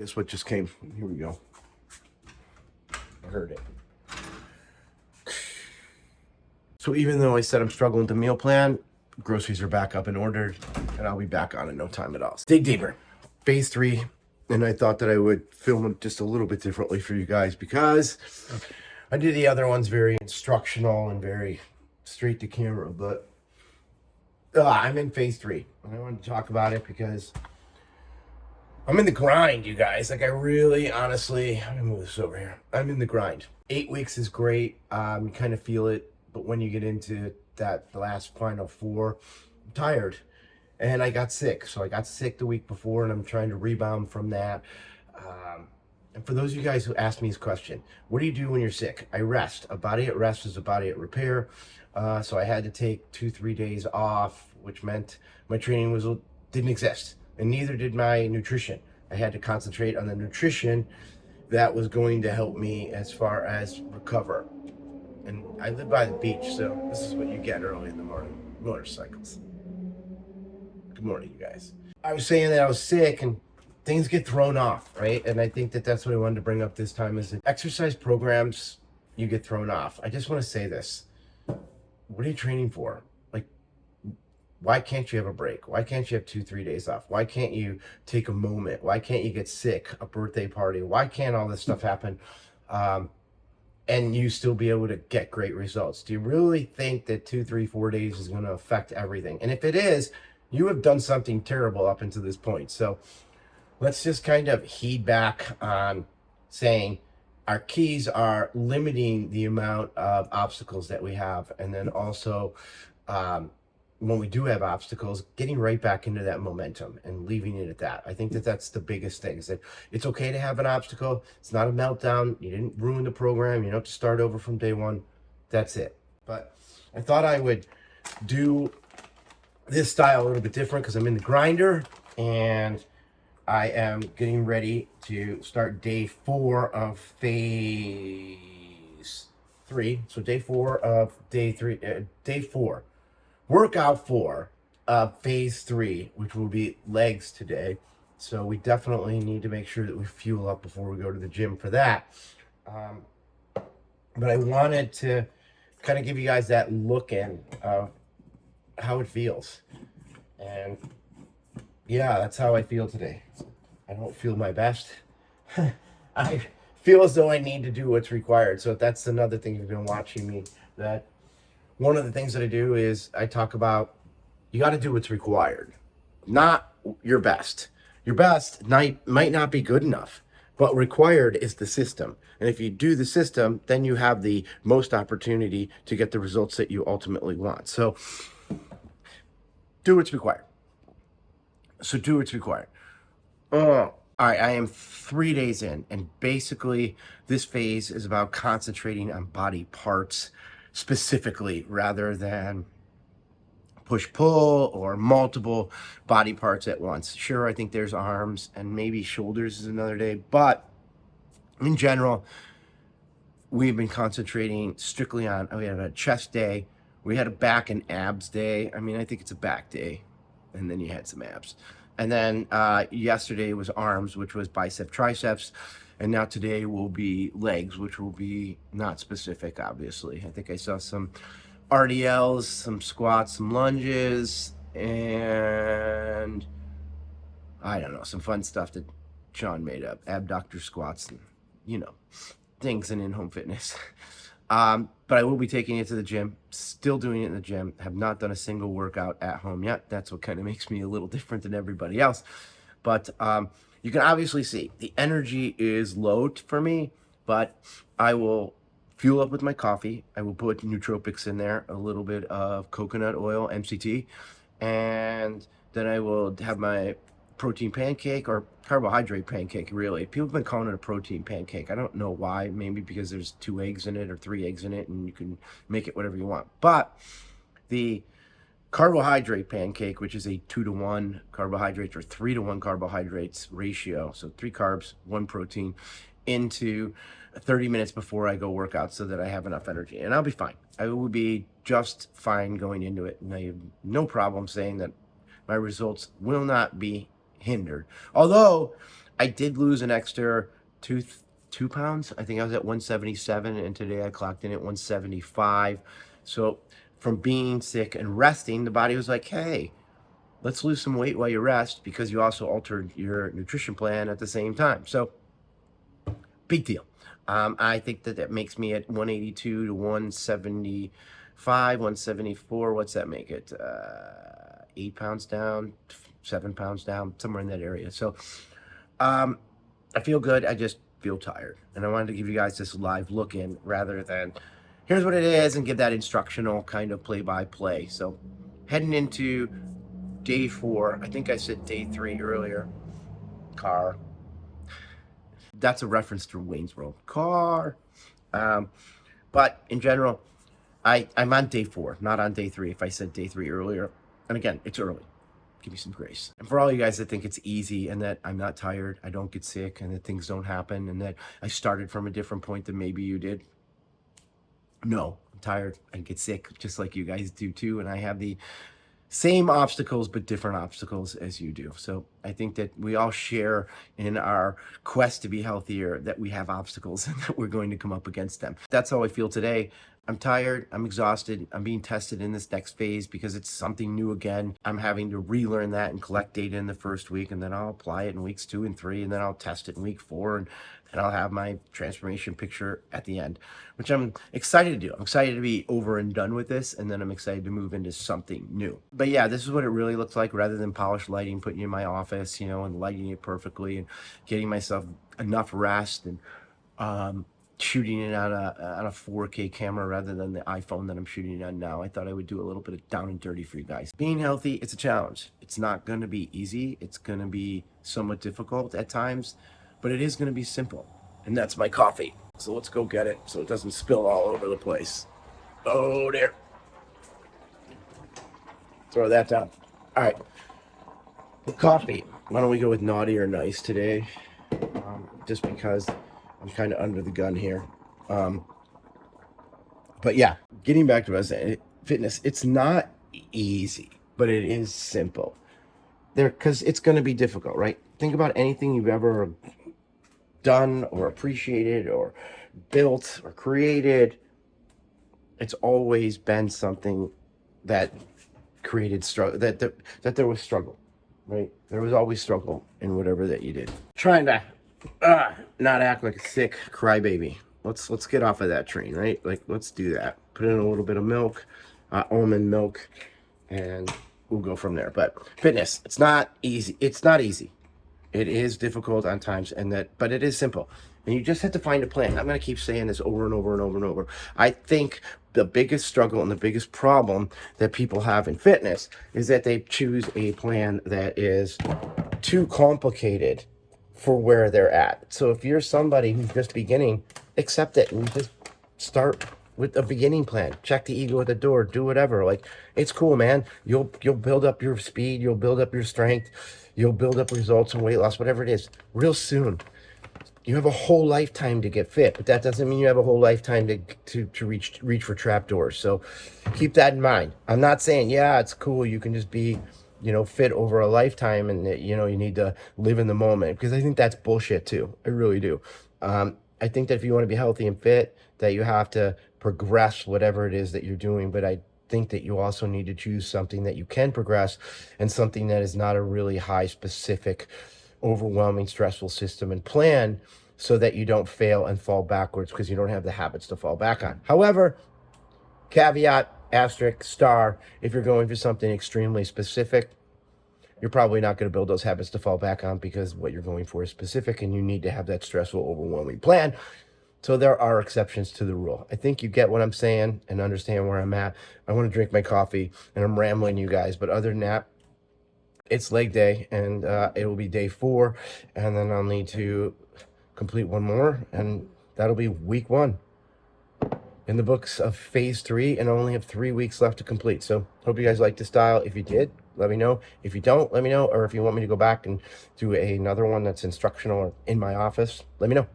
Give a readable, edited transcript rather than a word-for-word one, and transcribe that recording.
Guess what just came? Here we go. I heard it. So even though I said I'm struggling to meal plan, groceries are back up and ordered, and I'll be back on in no time at all. Dig deeper. Phase 3. And I thought that I would film it just a little bit differently for you guys because I did the other ones very instructional and very straight to camera, but I'm in phase 3. And I wanted to talk about it because I'm in the grind, you guys. Like, I really, honestly, I'm gonna move this over here. I'm in the grind. 8 weeks is great. You kind of feel it, but when you get into the last final 4, I'm tired. And I got sick. So I got sick the week before, and I'm trying to rebound from that. And for those of you guys who asked me this question, what do you do when you're sick? I rest. A body at rest is a body at repair. So I had to take 2-3 days off, which meant my training didn't exist. And neither did my nutrition. I had to concentrate on the nutrition that was going to help me as far as recover. And I live by the beach, so this is what you get early in the morning. Motorcycles. Good morning, you guys. I was saying that I was sick and things get thrown off, right? And I think that that's what I wanted to bring up this time is that exercise programs, you get thrown off. I just want to say this. What are you training for? Like, why can't you have a break? Why can't you have 2-3 days off? Why can't you take a moment? Why can't you get sick, a birthday party? Why can't all this stuff happen and you still be able to get great results? Do you really think that 2, 3, 4 days is going to affect everything? And if it is, you have done something terrible up until this point. So let's just kind of heed back on saying our keys are limiting the amount of obstacles that we have. And then also, when we do have obstacles, getting right back into that momentum and leaving it at that. I think that that's the biggest thing, is that it's okay to have an obstacle. It's not a meltdown. You didn't ruin the program. You don't have to start over from day one. That's it. But I thought I would do this style a little bit different because I'm in the grinder and I am getting ready to start day 4 of phase 3. So day 4 of day 4. Workout 4 of phase 3, which will be legs today. So we definitely need to make sure that we fuel up before we go to the gym for that. But I wanted to kind of give you guys that look in of how it feels. And yeah, that's how I feel today. I don't feel my best. I feel as though I need to do what's required. So that's another thing, you've been watching me, that one of the things that I do is I talk about you got to do what's required, not your best. Your best might not be good enough, but required is the system. And if you do the system, then you have the most opportunity to get the results that you ultimately want. So do what's required. So do what's required. All right, I am 3 days in, and basically this phase is about concentrating on body parts specifically rather than push-pull or multiple body parts at once. Sure, I think there's arms and maybe shoulders is another day, but in general, we've been concentrating strictly on, we had a chest day, we had a back and abs day. I mean, I think it's a back day, and then you had some abs. And then yesterday was arms, which was bicep, triceps. And now today will be legs, which will be not specific, obviously. I think I saw some RDLs, some squats, some lunges, and I don't know, some fun stuff that Sean made up. Abductor squats and, things in in-home fitness. But I will be taking it to the gym, still doing it in the gym. Have not done a single workout at home yet. That's what kind of makes me a little different than everybody else. But you can obviously see the energy is low for me, but I will fuel up with my coffee. I will put nootropics in there, a little bit of coconut oil, MCT, and then I will have my protein pancake, or carbohydrate pancake, really. People have been calling it a protein pancake. I don't know why. Maybe because there's 2 eggs in it or 3 eggs in it, and you can make it whatever you want. But the carbohydrate pancake, which is a 2-to-1 carbohydrates or 3-to-1 carbohydrates ratio, so 3 carbs, 1 protein, into 30 minutes before I go work out so that I have enough energy. And I'll be fine. I will be just fine going into it. And I have no problem saying that my results will not be hindered. Although I did lose an extra two pounds. I think I was at 177, and today I clocked in at 175. So from being sick and resting, the body was like, hey, let's lose some weight while you rest, because you also altered your nutrition plan at the same time. So big deal. I think that makes me at 182 to 175, 174. What's that make it? 8 pounds down, 7 pounds down, somewhere in that area. So I feel good. I just feel tired. And I wanted to give you guys this live look in rather than here's what it is and give that instructional kind of play-by-play. So heading into day 4, I think I said day 3 earlier. Car. That's a reference to Wayne's World. Car. But in general, I'm on day 4, not on day 3 if I said day 3 earlier. And again, it's early. Give me some grace. And for all you guys that think it's easy and that I'm not tired, I don't get sick, and that things don't happen, and that I started from a different point than maybe you did. No, I'm tired. I get sick just like you guys do too. And I have the same obstacles, but different obstacles as you do. So I think that we all share in our quest to be healthier, that we have obstacles and that we're going to come up against them. That's how I feel today. I'm tired, I'm exhausted, I'm being tested in this next phase because it's something new again. I'm having to relearn that and collect data in the first week, and then I'll apply it in weeks 2 and 3, and then I'll test it in week 4, and then I'll have my transformation picture at the end, which I'm excited to do. I'm excited to be over and done with this, and then I'm excited to move into something new. But yeah, this is what it really looks like, rather than polished lighting, putting you in my office, you know, and lighting it perfectly and getting myself enough rest, and shooting it on a 4K camera rather than the iPhone that I'm shooting it on now. I thought I would do a little bit of down and dirty for you guys. Being healthy, it's a challenge. It's not going to be easy. It's going to be somewhat difficult at times, but it is going to be simple. And that's my coffee. So let's go get it so it doesn't spill all over the place. Oh, there. Throw that down. All right. The coffee. Why don't we go with naughty or nice today? Just because I'm kind of under the gun here. But yeah, getting back to what I was saying, fitness, it's not easy, but it is simple. Because it's going to be difficult, right? Think about anything you've ever done or appreciated or built or created. It's always been something that created struggle, that there was struggle, right? There was always struggle in whatever that you did. Trying to not act like a sick crybaby. Let's get off of that train, right? Like, let's do that. Put in a little bit of milk, almond milk, and we'll go from there. But fitness, it's not easy. It's not easy. It is difficult on times, but it is simple. And you just have to find a plan. I'm going to keep saying this over and over and over and over. I think the biggest struggle and the biggest problem that people have in fitness is that they choose a plan that is too complicated for where they're at. So if you're somebody who's just beginning, accept it and just start with a beginning plan. Check the ego at the door, do whatever. Like, it's cool, man. You'll build up your speed, you'll build up your strength, you'll build up results and weight loss, whatever it is, real soon. You have a whole lifetime to get fit, but that doesn't mean you have a whole lifetime to reach for trapdoors. So keep that in mind. I'm not saying, yeah, it's cool, you can just be, you know, fit over a lifetime and, you know, you need to live in the moment, because I think that's bullshit too. I really do. I think that if you want to be healthy and fit, that you have to progress whatever it is that you're doing. But I think that you also need to choose something that you can progress, and something that is not a really high specific, overwhelming, stressful system and plan, so that you don't fail and fall backwards because you don't have the habits to fall back on. However, caveat, asterisk, star, if you're going for something extremely specific, you're probably not going to build those habits to fall back on, because what you're going for is specific and you need to have that stressful, overwhelming plan. So there are exceptions to the rule. I think you get what I'm saying and understand where I'm at. I want to drink my coffee and I'm rambling, you guys, but other than that, it's leg day, and it will be day 4, and then I'll need to complete one more, and that'll be week 1 in the books of phase 3, and I only have 3 weeks left to complete. So hope you guys like the style. If you did, let me know. If you don't, let me know. Or if you want me to go back and do another one that's instructional or in my office, let me know.